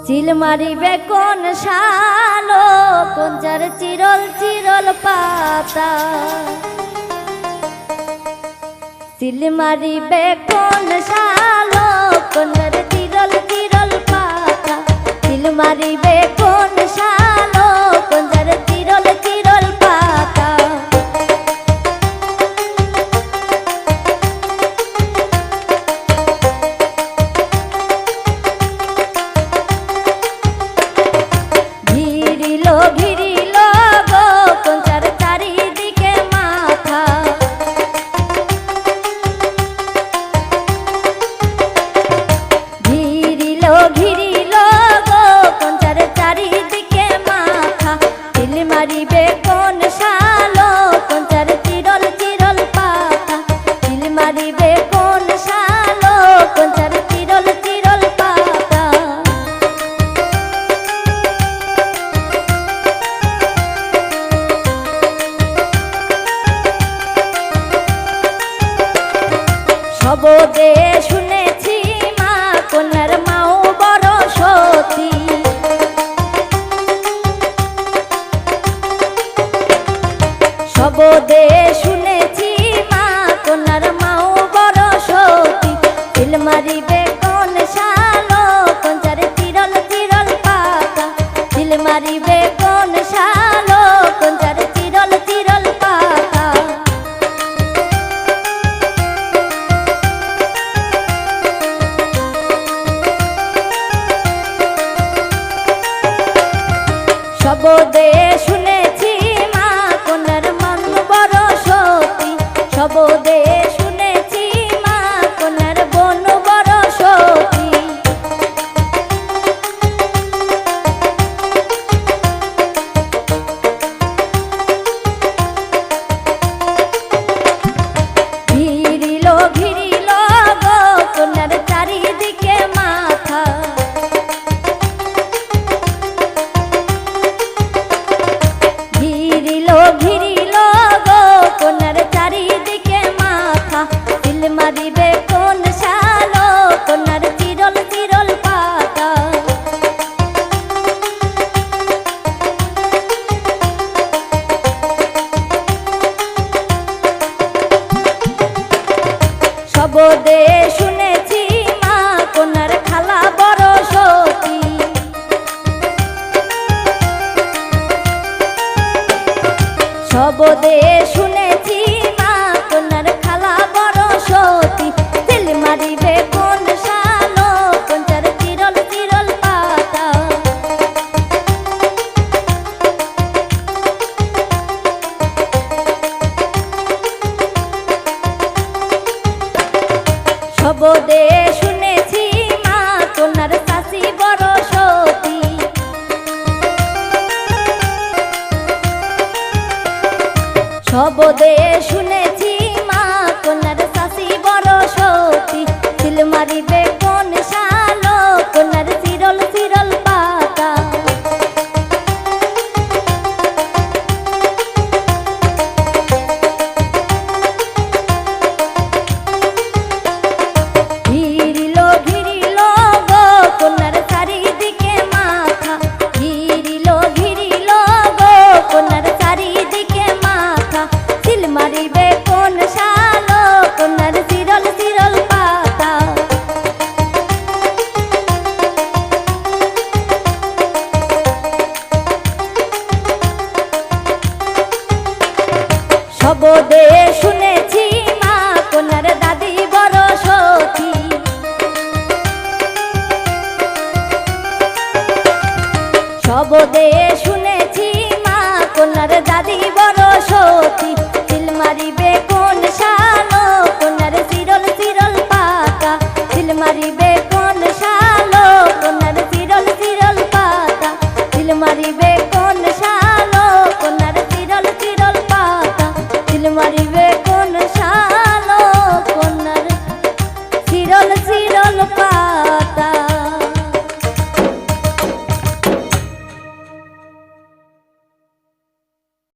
চিল মারিবে কোন শালো কোন যার চিরল চিরল পাতা চিল মারিবে কোন শালো কোন যার চিরল চিরল পাতা চিল মারিবে কোন শালো কোন যার চিরল চিরল পাতা ঘিরিল গো কোন যার চারিদিকে মাথা ঘিরিল গো কোন যার চারিদিকে মাথা চিল মারিবে কোন শালো কোন যার চিরল চিরল পাতা চিল মারিবে কোন শালো কোন যার চিরল চিরল পাতা শবদে শুনেছি মা কন্যার মাও বড় সতী শবদে শুনেছি মা কন্যার মাও বড় সতী চিল মারিবে কোন শালো কোন যার চিরল চিরল পাতা চিল মারিবে কোন শালো কোন যার চিরল চিরল পাতা শবদে শুনেছি মা কন্যার মন বড় সতী শবদে শুনেছি মা কন্যার বন বড় সতী ঘিরিল গো কন্যার চারিদিকে মাথা ঘিরিল গো কন্যার চারিদিকে মাথা চিল মারিবে কোন শালো কন্যার চিরল চিরল পাতা শবদে শুনেছি মা কন্যার খালা বড় সতী শবদে শুনেছি মা কন্যার খালা বড় সতী চিল মারিবে কোন শালো কোন যার চিরল চিরল পাতা শবদে শুনেছি মা কন্যার শাশি বড় সতী শবদে শুনেছি মা কন্যার শাশি বড় সতী চিল মারিবে কোন শালো কন্যার চিরল চিরল পাতা ঘিরিল গো কন্যার চারিদিকে মাথা ঘিরিল গো কন্যার চারিদিকে মাথা চিল মারিবে কোন শালো কন্যার চিরল চিরল পাতা শবদে শুনেছি মা কন্যার দাদি বড় সতী শবদে শুনেছি মা কন্যার দাদি বড় সতী চিল মারিবে কোন শালো কন্যার চিরল চিরল পাতা চিল মারিবে কোন শালো কন্যার চিরল চিরল পাতা চিল মারিবে কোন শালো কন্যার চিরল চিরল পাতা চিল মারিবে